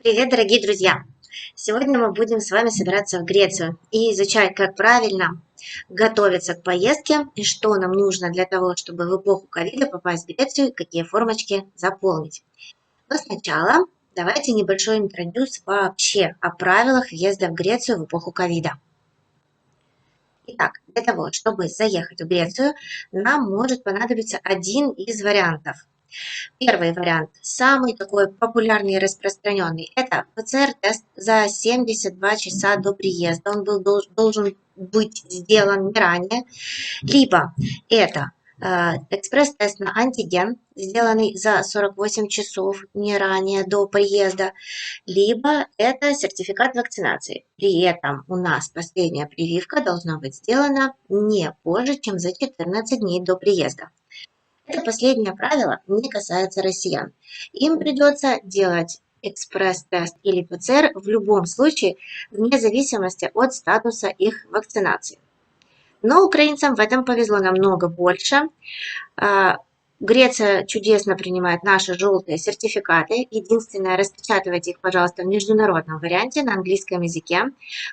Привет, дорогие друзья! Сегодня мы будем с вами собираться в Грецию и изучать, как правильно готовиться к поездке и что нам нужно для того, чтобы в эпоху ковида попасть в Грецию, какие формочки заполнить. Но сначала давайте небольшой интродюс вообще о правилах въезда в Грецию в эпоху ковида. Итак, для того, чтобы заехать в Грецию, нам может понадобиться один из вариантов. Первый вариант, самый такой популярный и распространенный, это ПЦР-тест за 72 часа до приезда. Он должен быть сделан не ранее. Либо это экспресс-тест на антиген, сделанный за 48 часов не ранее до приезда. Либо это сертификат вакцинации. При этом у нас последняя прививка должна быть сделана не позже, чем за 14 дней до приезда. Это последнее правило не касается россиян. Им придется делать экспресс-тест или ПЦР в любом случае, вне зависимости от статуса их вакцинации. Но украинцам в этом повезло намного больше. Греция чудесно принимает наши желтые сертификаты. Единственное, распечатывайте их, пожалуйста, в международном варианте на английском языке,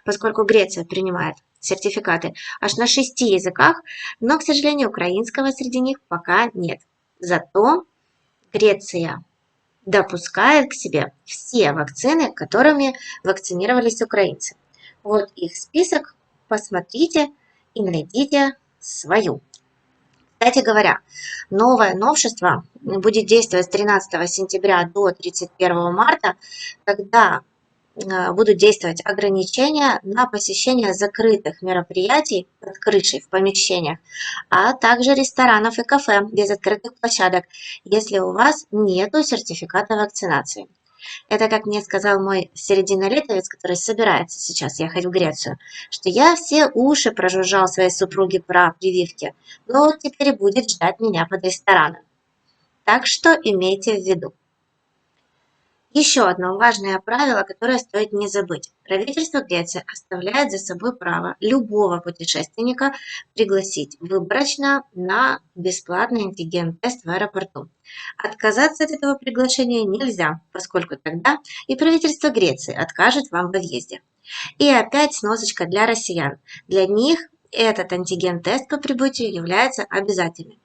поскольку Греция принимает сертификаты аж на 6 языках, но, к сожалению, украинского среди них пока нет. Зато Греция допускает к себе все вакцины, которыми вакцинировались украинцы. Вот их список, посмотрите и найдите свою. Кстати говоря, новое новшество будет действовать с 13 сентября до 31 марта, когда будут действовать ограничения на посещение закрытых мероприятий под крышей в помещениях, а также ресторанов и кафе без открытых площадок, если у вас нет сертификата вакцинации. Это, как мне сказал мой серединолетовец, который собирается сейчас ехать в Грецию, что я все уши прожужжал своей супруге про прививки, но теперь будет ждать меня под рестораном. Так что имейте в виду. Еще одно важное правило, которое стоит не забыть. Правительство Греции оставляет за собой право любого путешественника пригласить выборочно на бесплатный антиген-тест в аэропорту. Отказаться от этого приглашения нельзя, поскольку тогда и правительство Греции откажет вам во въезде. И опять сносочка для россиян. Для них этот антиген-тест по прибытию является обязательным.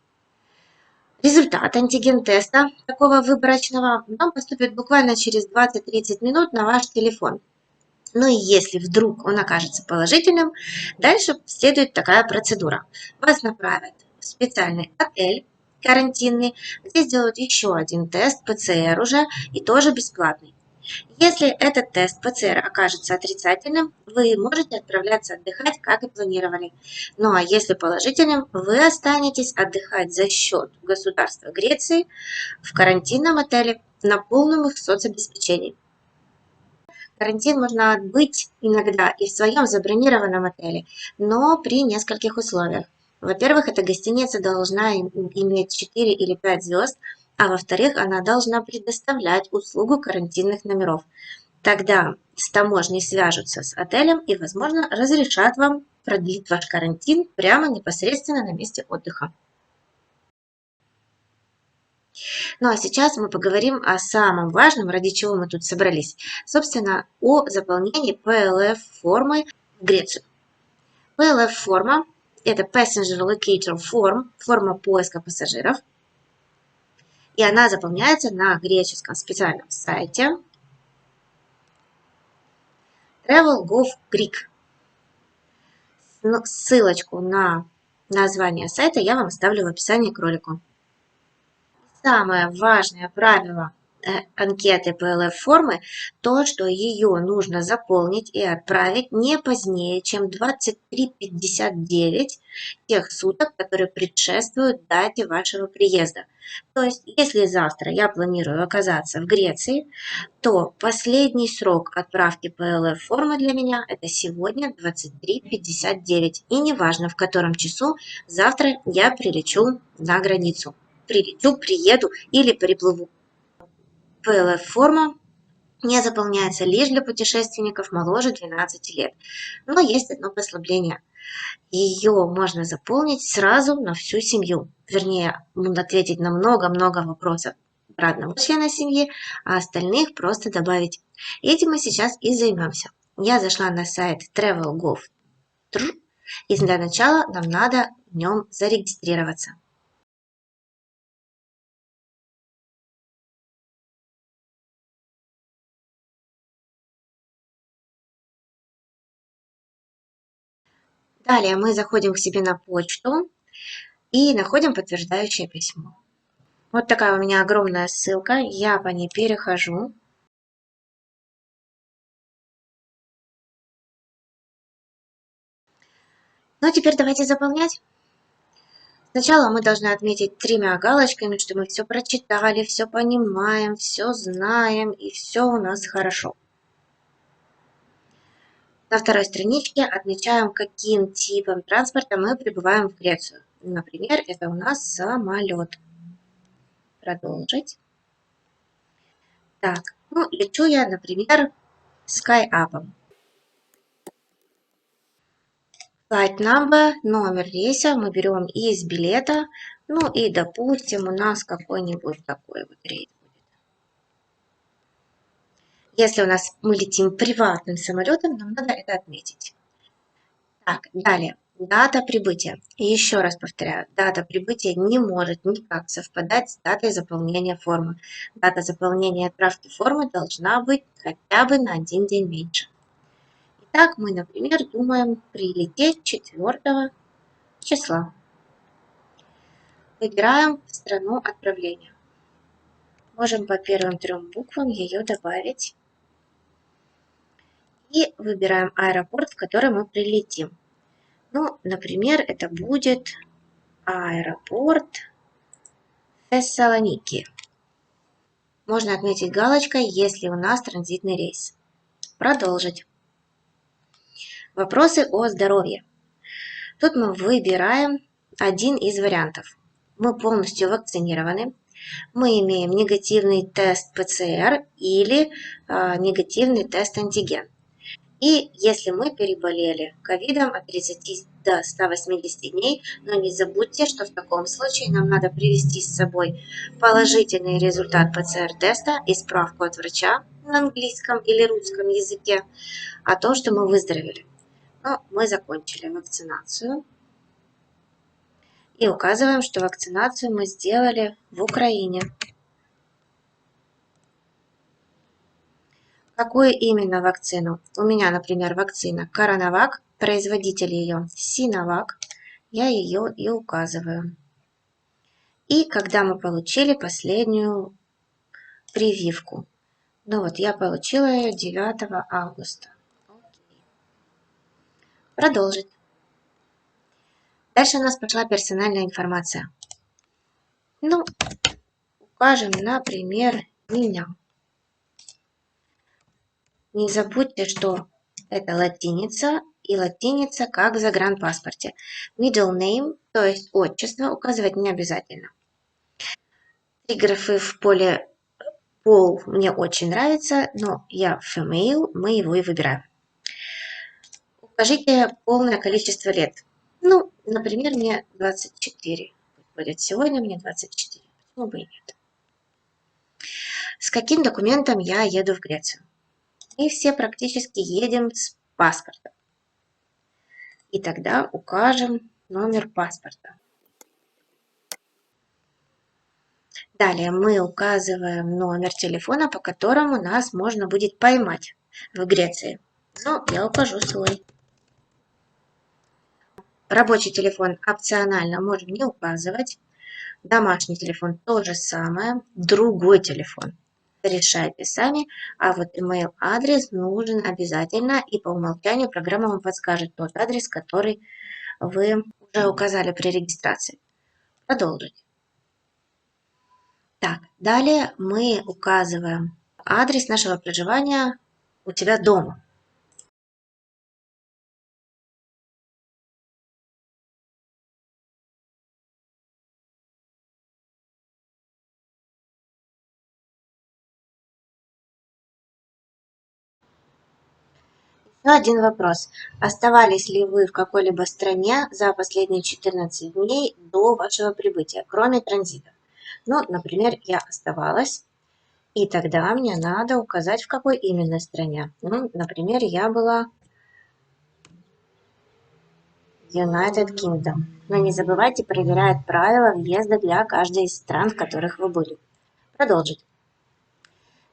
Результат антиген-теста такого выборочного вам поступит буквально через 20-30 минут на ваш телефон. Ну и если вдруг он окажется положительным, дальше следует такая процедура. Вас направят в специальный отель карантинный, где сделают еще один тест ПЦР уже и тоже бесплатный. Если этот тест ПЦР окажется отрицательным, вы можете отправляться отдыхать, как и планировали. Ну а если положительным, вы останетесь отдыхать за счет государства Греции в карантинном отеле на полном их соцобеспечении. Карантин можно отбыть иногда и в своем забронированном отеле, но при нескольких условиях. Во-первых, эта гостиница должна иметь 4 или 5 звезд, а во-вторых, она должна предоставлять услугу карантинных номеров. Тогда с таможней свяжутся с отелем и, возможно, разрешат вам продлить ваш карантин прямо непосредственно на месте отдыха. Ну а сейчас мы поговорим о самом важном, ради чего мы тут собрались. Собственно, о заполнении PLF-формы в Грецию. PLF-форма – это Passenger Locator Form, форма поиска пассажиров. И она заполняется на греческом специальном сайте Travel.gov.Greek. Ссылочку на название сайта я вам оставлю в описании к ролику. Самое важное правило анкеты PLF-формы то, что ее нужно заполнить и отправить не позднее, чем 23:59 тех суток, которые предшествуют дате вашего приезда. То есть, если завтра я планирую оказаться в Греции, то последний срок отправки PLF-формы для меня это сегодня 23:59. И неважно, в котором часу завтра я прилечу на границу. Приеду или приплыву. PLF-форма не заполняется лишь для путешественников моложе 12 лет. Но есть одно послабление. Ее можно заполнить сразу на всю семью. Вернее, ответить на много-много вопросов. про одного члена семьи, а остальных просто добавить. Этим мы сейчас и займемся. Я зашла на сайт travel.gov.tr, и для начала нам надо в нем зарегистрироваться. Далее мы заходим к себе на почту и находим подтверждающее письмо. Вот такая у меня огромная ссылка, я по ней перехожу. Ну а теперь давайте заполнять. Сначала мы должны отметить 3 галочками, что мы все прочитали, все понимаем, все знаем и все у нас хорошо. На второй страничке отмечаем, каким типом транспорта мы прибываем в Грецию. Например, это у нас самолет. Продолжить. Так, ну лечу я, например, SkyUp. Flight number, номер рейса мы берем из билета. Ну и, допустим, у нас какой-нибудь такой вот рейс будет. Если у нас мы летим приватным самолетом, нам надо это отметить. Так, далее. Дата прибытия. Еще раз повторяю, дата прибытия не может никак совпадать с датой заполнения формы. Дата заполнения и отправки формы должна быть хотя бы на один день меньше. Итак, мы, например, думаем прилететь 4 числа. Выбираем страну отправления. Можем по первым 3 буквам ее добавить. И выбираем аэропорт, в который мы прилетим. Ну, например, это будет аэропорт Фессалоники. Можно отметить галочкой, если у нас транзитный рейс. Продолжить. Вопросы о здоровье. Тут мы выбираем один из вариантов. Мы полностью вакцинированы. Мы имеем негативный тест ПЦР или негативный тест антиген. И если мы переболели ковидом от 30 до 180 дней, но не забудьте, что в таком случае нам надо привести с собой положительный результат ПЦР-теста и справку от врача на английском или русском языке о том, что мы выздоровели. Но мы закончили вакцинацию и указываем, что вакцинацию мы сделали в Украине. Какую именно вакцину? У меня, например, вакцина Коронавак, производитель ее Синовак. Я ее и указываю. И когда мы получили последнюю прививку. Ну вот, я получила ее 9 августа. Окей. Продолжить. Дальше у нас пошла персональная информация. Ну, укажем, например, меня. Не забудьте, что это латиница, и латиница как в загранпаспорте. Middle name, то есть отчество, указывать не обязательно. 3 графы в поле пол мне очень нравится, но я female, мы его и выбираем. Укажите полное количество лет. Ну, например, мне 24. Будет сегодня мне 24. Почему бы и нет? С каким документом я еду в Грецию? Мы все практически едем с паспортом. И тогда укажем номер паспорта. Далее мы указываем номер телефона, по которому нас можно будет поймать в Греции. Ну, я укажу свой. Рабочий телефон опционально можем не указывать. Домашний телефон то же самое. Другой телефон решайте сами. А вот email адрес нужен обязательно. И по умолчанию программа вам подскажет тот адрес, который вы уже указали при регистрации. Продолжить. Так, далее мы указываем адрес нашего проживания у тебя дома. Еще один вопрос. Оставались ли вы в какой-либо стране за последние 14 дней до вашего прибытия, кроме транзита? Ну, например, я оставалась, и тогда мне надо указать, в какой именно стране. Ну, например, я была United Kingdom. Но не забывайте проверять правила въезда для каждой из стран, в которых вы были. Продолжить.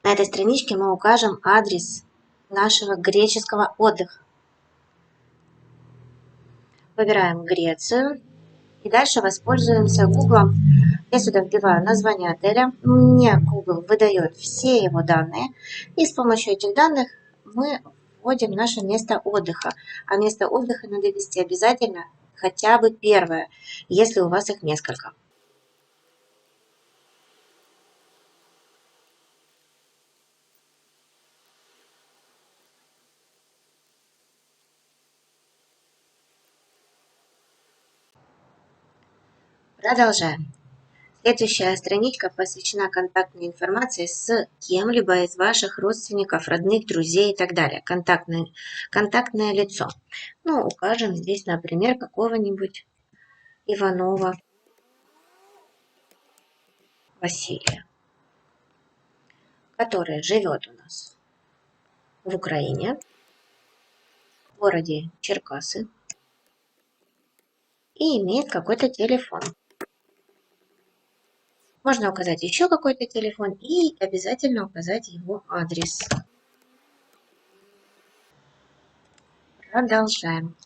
На этой страничке мы укажем адрес нашего греческого отдыха. Выбираем Грецию. И дальше воспользуемся Google. Я сюда вбиваю название отеля. Мне Google выдает все его данные. И с помощью этих данных мы вводим наше место отдыха. А место отдыха надо ввести обязательно хотя бы первое, если у вас их несколько. Продолжаем. Следующая страничка посвящена контактной информации с кем-либо из ваших родственников, родных, друзей и так далее. Контактное лицо. Ну, укажем здесь, например, какого-нибудь Иванова Василия, который живет у нас в Украине, в городе Черкасы и имеет какой-то телефон. Можно указать еще какой-то телефон и обязательно указать его адрес. Продолжаем.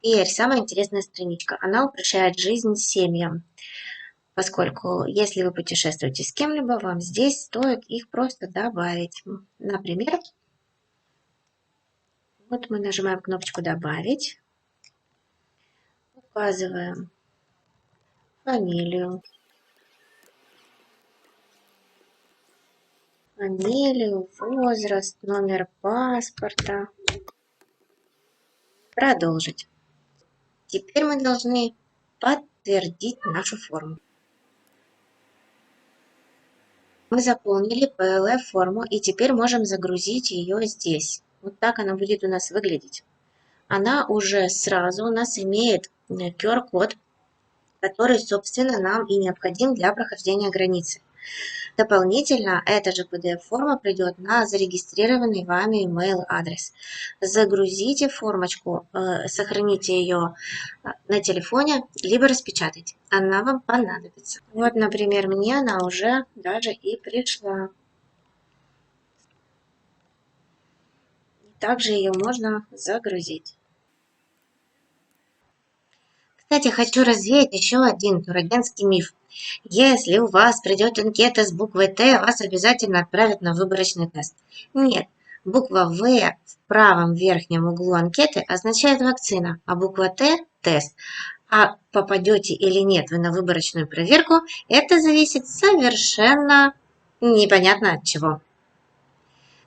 Теперь самая интересная страничка. Она упрощает жизнь семьям, поскольку если вы путешествуете с кем-либо, вам здесь стоит их просто добавить. Например, вот мы нажимаем кнопочку «Добавить», указываем фамилию, возраст, номер паспорта. Продолжить. Теперь мы должны подтвердить нашу форму. Мы заполнили PLF-форму и теперь можем загрузить ее здесь. Вот так она будет у нас выглядеть. Она уже сразу у нас имеет QR-код, который, собственно, нам и необходим для прохождения границы. Дополнительно эта же PDF-форма придет на зарегистрированный вами email адрес. Загрузите формочку, сохраните ее на телефоне, либо распечатайте. Она вам понадобится. Вот, например, мне она уже даже и пришла. Также ее можно загрузить. Кстати, хочу развеять еще один турагентский миф. Если у вас придет анкета с буквой Т, вас обязательно отправят на выборочный тест. Нет, буква В в правом верхнем углу анкеты означает вакцина, а буква Т– тест. А попадете или нет вы на выборочную проверку, это зависит совершенно непонятно от чего.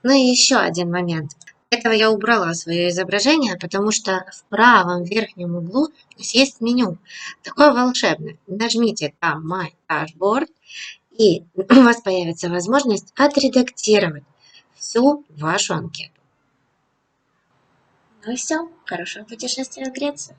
Ну и еще один момент. Этого я убрала свое изображение, потому что в правом верхнем углу у нас есть меню. Такое волшебное. Нажмите там My Dashboard, и у вас появится возможность отредактировать всю вашу анкету. Ну и все. Хорошего путешествия в Грецию.